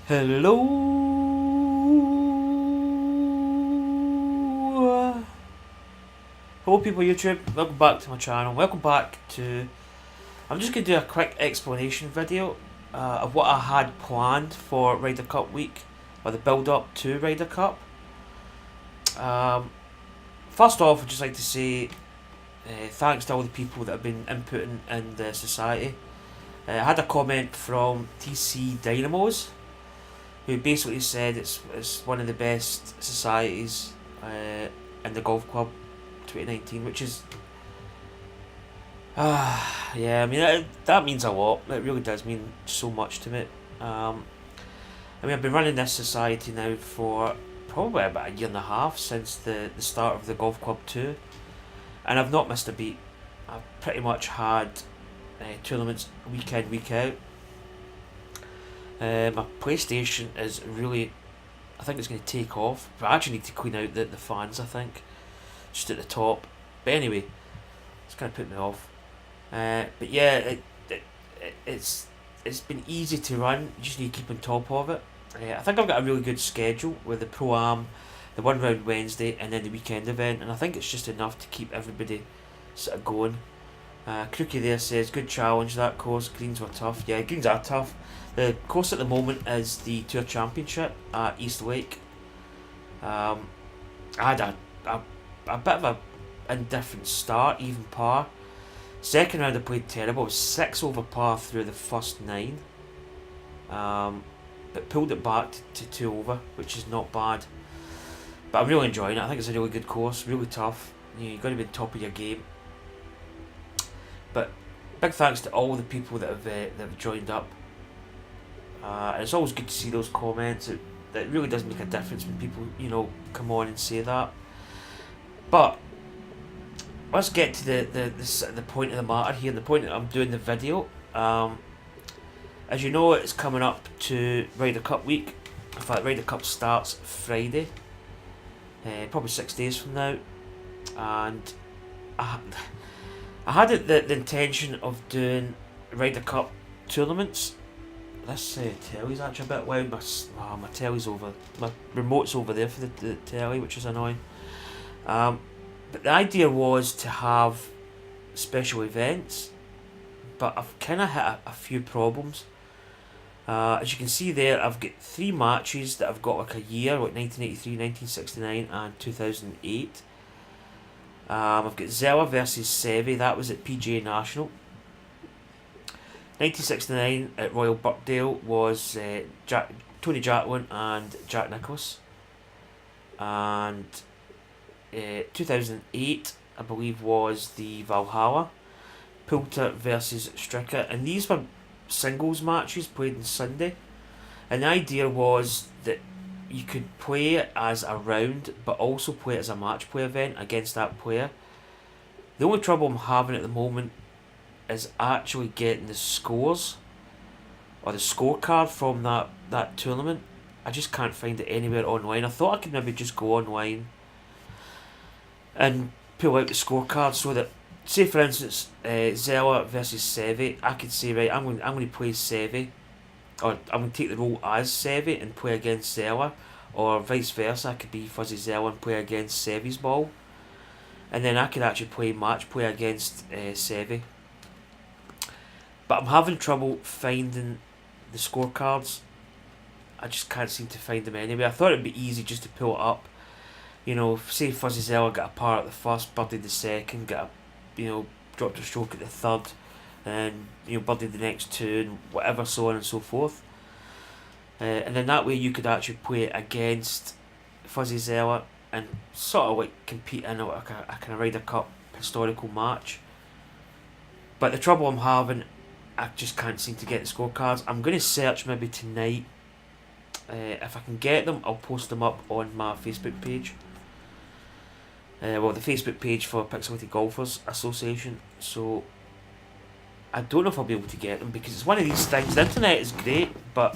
Hello, hello people YouTube, welcome back to my channel, welcome back to, I'm just going to do a quick explanation video of what I had planned for Ryder Cup week, or the build up to Ryder Cup. First off, I'd just like to say thanks to all the people that have been inputting in the society. I had a comment from TC Dynamos, who basically said it's one of the best societies in the golf club 2019, which is yeah, I mean that means a lot. It really does mean so much to me. I mean, I've been running this society now for probably about a year and a half, since the start of the golf club 2, and I've not missed a beat. I've pretty much had tournaments week in, week out. My PlayStation is really, I think it's going to take off, but I actually need to clean out the fans, I think, just at the top. But anyway, it's kind of put me off. But yeah, it's been easy to run. You just need to keep on top of it. I think I've got a really good schedule with the Pro-Am, the one round Wednesday, and then the weekend event, and I think it's just enough to keep everybody sort of going. Crookie there says, good challenge that course, greens were tough. Yeah, greens are tough. The course at the moment is the Tour Championship at East Lake. I had a bit of a indifferent start, even par. Second round I played terrible. It was 6 over par through the first 9. But pulled it back to 2 over, which is not bad. But I'm really enjoying it. I think it's a really good course, really tough. You've got to be on top of your game. But big thanks to all the people that have joined up. And it's always good to see those comments. It really does make a difference when people, come on and say that. But let's get to the point of the matter here, the point that I'm doing the video. As you know, it's coming up to Ryder Cup week. In fact, Ryder Cup starts Friday, probably 6 days from now. And I had the intention of doing Ryder Cup tournaments. This telly's actually a bit loud. My telly's over, my remote's over there for the telly, which is annoying. But the idea was to have special events, but I've kind of hit a few problems. As you can see there, I've got 3 matches that I've got like a year, like 1983, 1969 and 2008. I've got Zella versus Seve, that was at PGA National. 1969 at Royal Birkdale was Tony Jacklin and Jack Nicklaus. And 2008, I believe, was the Valhalla, Poulter versus Stricker. And these were singles matches played on Sunday. And the idea was that you could play it as a round, but also play it as a match play event against that player. The only trouble I'm having at the moment is actually getting the scores or the scorecard from that tournament. I just can't find it anywhere online. I thought I could maybe just go online and pull out the scorecard so that, say for instance, Zella versus Seve, I could say, right, I'm going to play Seve, or I'm going to take the role as Seve and play against Zella, or vice versa. I could be Fuzzy Zella and play against Seve's ball, and then I could actually play match play against Seve. But I'm having trouble finding the scorecards. I just can't seem to find them anywhere. I thought it'd be easy just to pull it up. Say Fuzzy Zella got a par at the first, birdied the second, dropped a stroke at the third, and birdied the next 2, and whatever, so on and so forth. And then that way you could actually play it against Fuzzy Zella and sort of like compete in a kind of Ryder Cup historical match. But the trouble I'm having, I just can't seem to get the scorecards. I'm going to search maybe tonight. If I can get them, I'll post them up on my Facebook page. The Facebook page for Pixelated Golfers Association. So I don't know if I'll be able to get them, because it's one of these things. The internet is great, but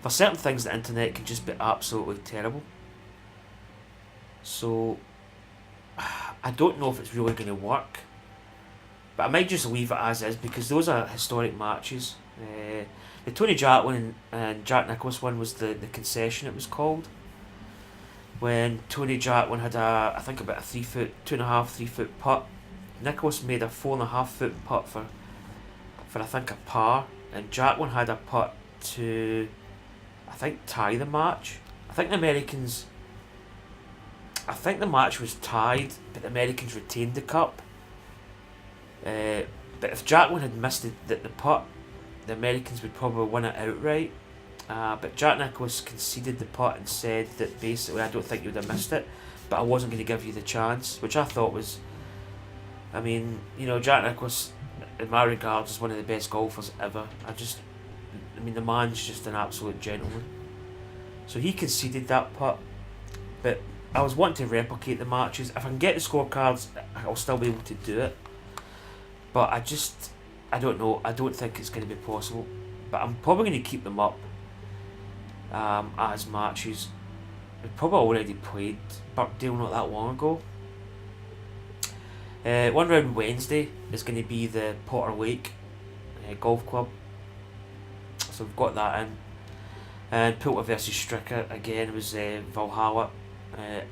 for certain things the internet can just be absolutely terrible. So I don't know if it's really going to work. But I might just leave it as is, because those are historic matches. The Tony Jacklin and Jack Nicklaus one was the concession, it was called. When Tony Jacklin had I think about a 3 foot, 2.5, 3 foot putt. Nicklaus made a 4.5 foot putt for I think a par, and Jacklin had a putt to, I think, tie the match. I think the Americans. I think the match was tied, but the Americans retained the cup. But if Jacklin had missed the putt, the Americans would probably win it outright. But Jack Nicklaus conceded the putt and said that basically, I don't think you would have missed it, but I wasn't going to give you the chance, which I thought was. I mean, Jack Nicklaus, in my regards, is one of the best golfers ever. I mean, the man's just an absolute gentleman. So he conceded that putt, but I was wanting to replicate the matches. If I can get the scorecards, I'll still be able to do it. But I don't know. I don't think it's going to be possible. But I'm probably going to keep them up as matches. We probably already played Birkdale not that long ago. One round Wednesday is going to be the Potter Lake Golf Club. So we've got that in. And Poulter versus Stricker again was Valhalla.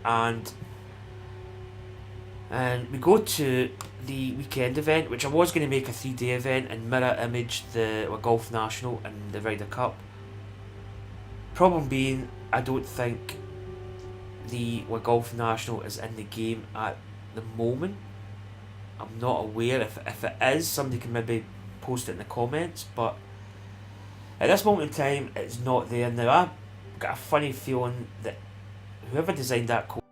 And we go to the weekend event, which I was going to make a 3-day event and mirror image the Golf National and the Ryder Cup. Problem being, I don't think the Golf National is in the game at the moment. I'm not aware. If it is, somebody can maybe post it in the comments, but at this moment in time, it's not there. Now, I've got a funny feeling that whoever designed that code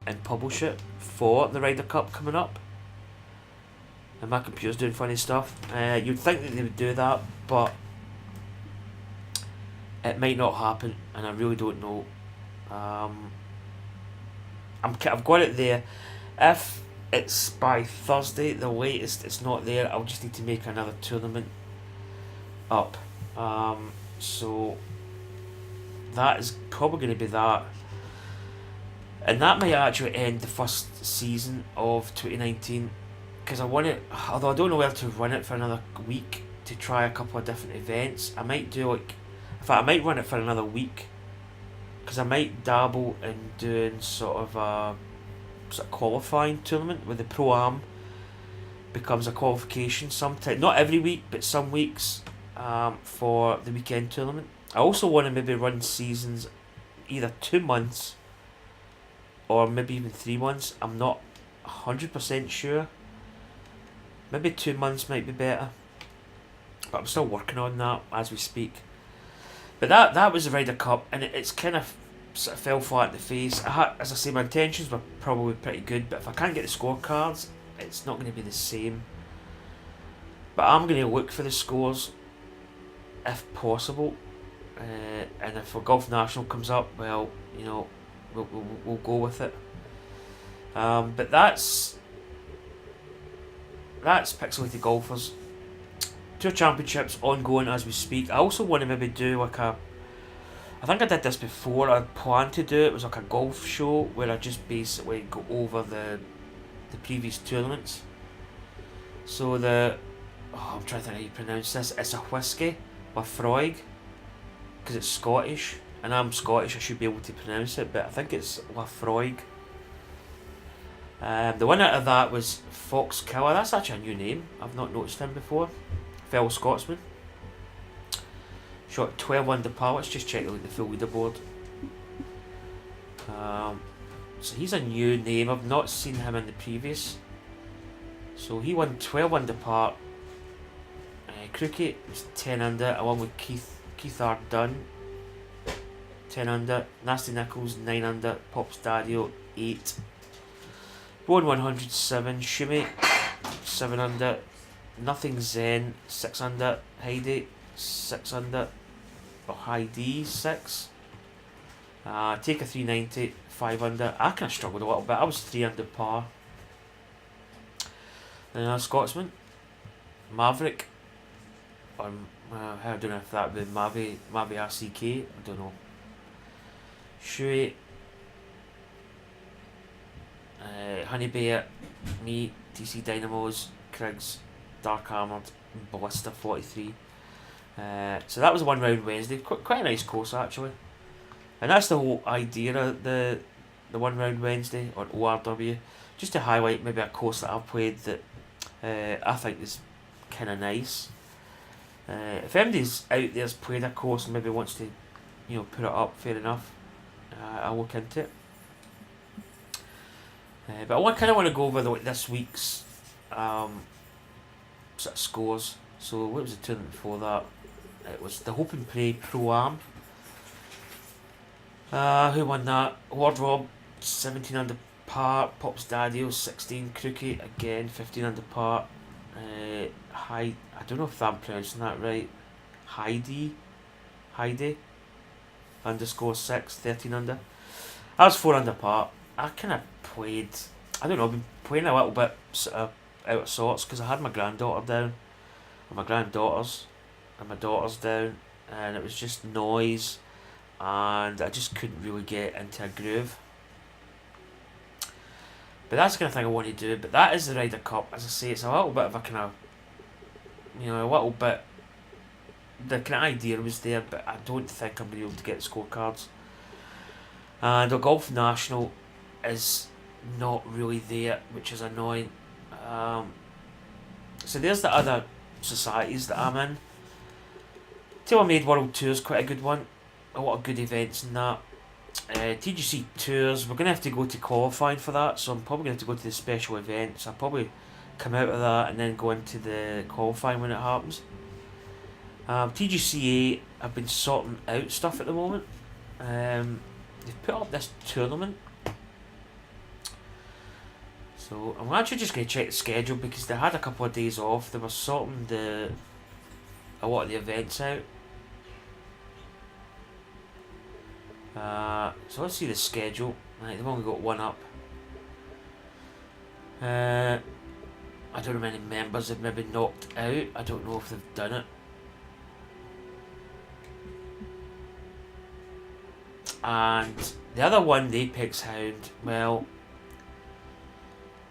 and publish it for the Ryder Cup coming up, and my computer's doing funny stuff, you'd think that they would do that, but it might not happen, and I really don't know. I've got it there. If it's by Thursday, the latest, it's not there, I'll just need to make another tournament up. So that is probably going to be that. And that might actually end the first season of 2019, because I want it, although I don't know whether to run it for another week to try a couple of different events. I might do in fact, I might run it for another week, because I might dabble in doing sort of a qualifying tournament where the Pro-Am becomes a qualification sometime, not every week, but some weeks for the weekend tournament. I also want to maybe run seasons either 2 months or maybe even 3 months. I'm not 100% sure. Maybe 2 months might be better, but I'm still working on that as we speak. But that was the Ryder Cup, and it's kind of sort of fell flat in the face. As I say, my intentions were probably pretty good, but if I can't get the scorecards, it's not going to be the same. But I'm going to look for the scores if possible, and if a Golf National comes up, well, we'll go with it. But that's Pixelated Golfers. Tour Championships ongoing as we speak. I also want to maybe do I think I did this before. I planned to do it. It was like a golf show where I just basically go over the previous tournaments. So I'm trying to think how you pronounce this. It's a whiskey, Lafroig, because it's Scottish, and I'm Scottish. I should be able to pronounce it, but I think it's Lafroig. The winner of that was Fox Killer. That's actually a new name. I've not noticed him before. Fellow Scotsman. Shot 12 under par. Let's just check the full leaderboard. So he's a new name. I've not seen him in the previous. So he won 12 under par. Crooked was 10 under. Along with Keith R. Dunn, 10 under. Nasty Nichols 9 under. Pop Stadio 8. Bone 107. Shimmy 7 under. Nothing Zen 6 under. Heidi 6 under. Or Heidi 6. Take a 390 5 under. I kind of struggled a little bit. I was 3 under par. Then a Scotsman, Maverick. Or I don't know if that would be Mavi RCK. I don't know. Shui. Honey Bear, me, TC Dynamos, Kriggs, Dark Armoured Ballista 43. So that was a 1 round Wednesday. Quite a nice course actually. And that's the whole idea of the 1 round Wednesday on ORW. Just to highlight maybe a course that I've played that I think is kind of nice. If anybody's out there's played a course and maybe wants to, put it up, fair enough. I'll look into it. But I kind of want to go over this week's sort of scores. So what was the tournament before that? It was the Hope and Pray Pro-Am. Who won that? Lord Rob, 17 under par. Pops Daddio, 16. Crookie, again, 15 under par. I don't know if I'm pronouncing that right. Heidi _6, 13 under. I was 4 under par. I kind of played, I don't know, I've been playing a little bit sort of out of sorts because I had my granddaughter down, and my granddaughters, and my daughter's down, and it was just noise, and I just couldn't really get into a groove. But that's the kind of thing I want to do. But that is the Ryder Cup. As I say, it's a little bit of a kind of, a little bit, the kind of idea was there, but I don't think I'm going to be able to get the scorecards. And the Golf National is not really there, which is annoying. So there's the other societies that I'm in. TaylorMade World Tour is quite a good one. A lot of good events in that. TGC Tours, we're going to have to go to qualifying for that, so I'm probably going to have to go to the special events. I'll probably come out of that and then go into the qualifying when it happens. TGCA, I've been sorting out stuff at the moment. They've put up this tournament. So I'm actually just going to check the schedule because they had a couple of days off. They were sorting a lot of the events out. So let's see the schedule. Right, they've only got one up. I don't know how many members have maybe knocked out. I don't know if they've done it. And the other one, the Apex Hound, well,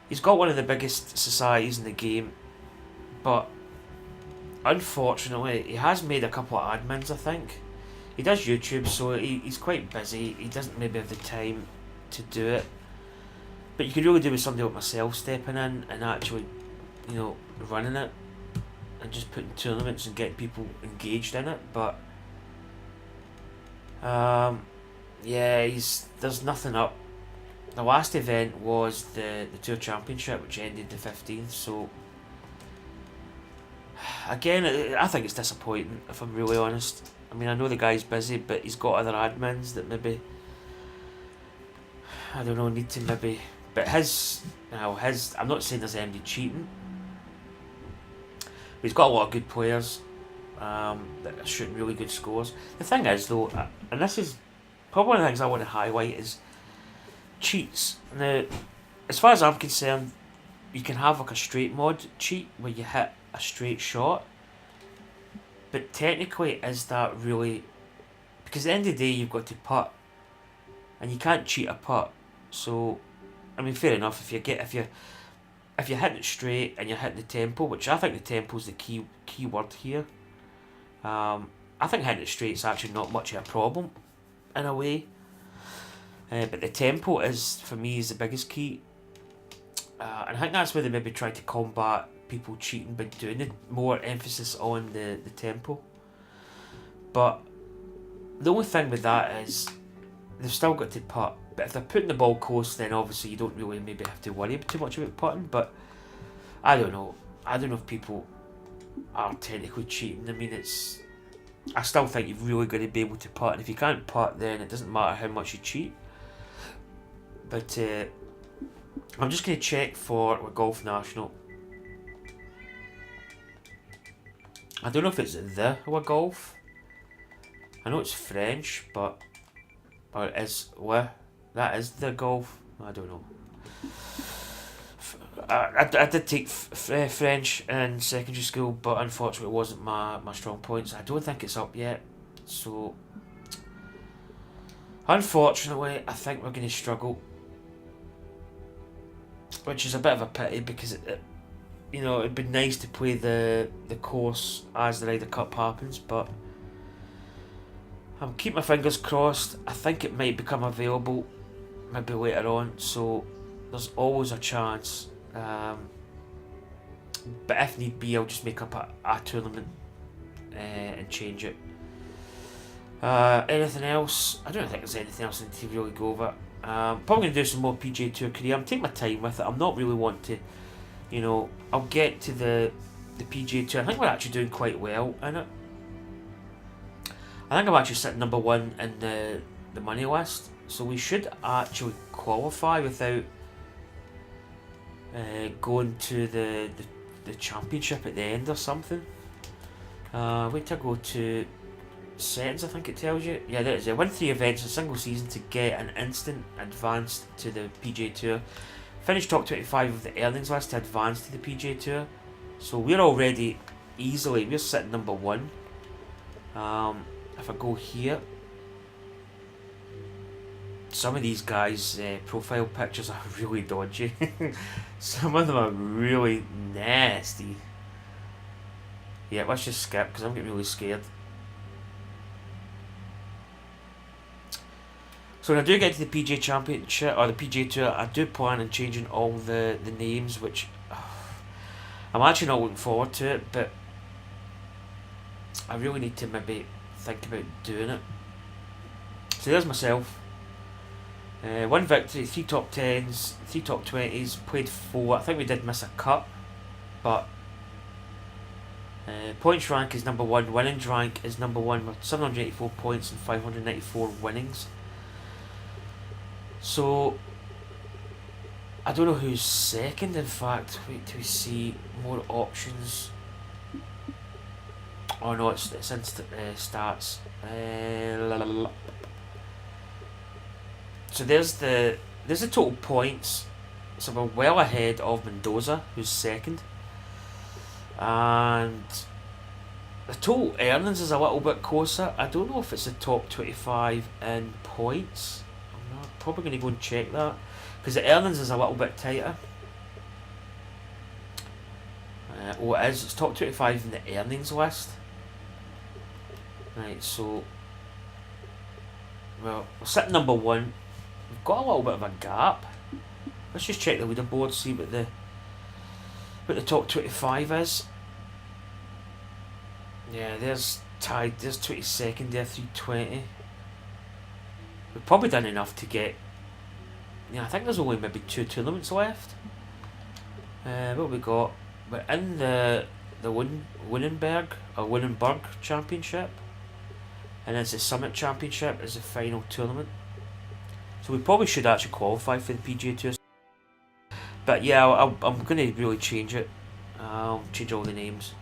he's got one of the biggest societies in the game, but unfortunately he has made a couple of admins, I think. He does YouTube, so he's quite busy. He doesn't maybe have the time to do it. But you could really do with somebody like myself stepping in and actually, running it and just putting tournaments and getting people engaged in it. But yeah, there's nothing up. The last event was the Tour Championship, which ended the 15th. So again, I think it's disappointing, if I'm really honest. I mean, I know the guy's busy, but he's got other admins that maybe, I don't know, need to maybe. But I'm not saying there's anybody cheating. But he's got a lot of good players that are shooting really good scores. The thing is, though, and this is probably one of the things I want to highlight, is cheats. Now, as far as I'm concerned, you can have like a straight mod cheat where you hit a straight shot. But technically, is that really? Because at the end of the day, you've got to putt, and you can't cheat a putt. So, I mean, fair enough. If you're hitting it straight and you're hitting the tempo, which I think the tempo is the key word here. I think hitting it straight is actually not much of a problem, in a way. But the tempo is, for me, is the biggest key. And I think that's where they maybe try to combat people cheating by doing it, more emphasis on the tempo. But the only thing with that is they've still got to putt. But if they're putting the ball close, then obviously you don't really maybe have to worry too much about putting. But I don't know. I don't know if people are technically cheating. I mean, I still think you've really got to be able to putt. And if you can't putt, then it doesn't matter how much you cheat. But I'm just going to check for Golf National. I don't know if it's the Golf. I know it's French, but or it is that is the Golf. I don't know. I did take French in secondary school, but unfortunately it wasn't my strong points. I don't think it's up yet, so unfortunately I think we're going to struggle, which is a bit of a pity because you know, it'd be nice to play the course as the Ryder Cup happens, but I'm keeping my fingers crossed. I think it might become available maybe later on, so there's always a chance. But if need be, I'll just make up a tournament and change it. Anything else? I don't think there's anything else I need to really go over. Probably going to do some more PGA Tour career. I'm taking my time with it. I'm not really wanting to, you know, I'll get to the PGA Tour. I think we're actually doing quite well in it. I think I'm actually sitting number 1 in the money list. So we should actually qualify without going to the championship at the end or something. Wait till I go to settings, I think it tells you. Yeah, there it is. Win 3 events in a single season to get an instant advance to the PGA Tour. Finish top 25 of the earnings list to advance to the PGA Tour. So we're already easily, we're sitting number 1. If I go here, some of these guys' profile pictures are really dodgy. Some of them are really nasty. Yeah, let's just skip because I'm getting really scared. So when I do get to the PGA Championship or the PGA Tour, I do plan on changing all the names, which I'm actually not looking forward to it, but I really need to maybe think about doing it. So there's myself. 1 victory, 3 top 10s, 3 top 20s, played 4. I think we did miss a cut, but points rank is number 1, winnings rank is number 1 with 784 points and 594 winnings. So I don't know who's second, in fact. Wait till we see more options. Oh no, it's in stats. So there's the total points. So we're well ahead of Mendoza, who's second. And the total earnings is a little bit closer. I don't know if it's the top 25 in points. I'm not probably going to go and check that, because the earnings is a little bit tighter. Oh, it is. It's top 25 in the earnings list. Right, so well, we're sitting number 1. We've got a little bit of a gap. Let's just check the leaderboard, see what the top 25 is. Yeah, there's tied. There's 22nd there, 320. We've probably done enough to get. Yeah, I think there's only maybe 2 tournaments left. What we got? We're in the Winnenberg Championship, and it's the Summit Championship is the final tournament. So we probably should actually qualify for the PGA Tour. But yeah, I'm going to really change it. I'll change all the names.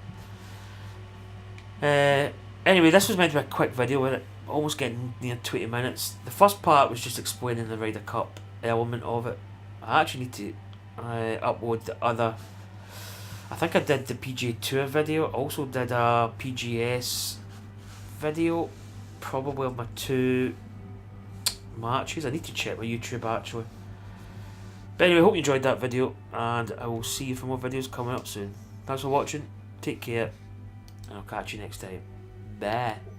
Anyway, this was meant to be a quick video with it. Almost getting near 20 minutes. The first part was just explaining the Ryder Cup element of it. I actually need to upload the other. I think I did the PGA Tour video. Also did a PGAS video. Probably of my 2 matches. I need to check my YouTube actually. But anyway, hope you enjoyed that video, and I will see you for more videos coming up soon. Thanks for watching, take care, and I'll catch you next time. Bye.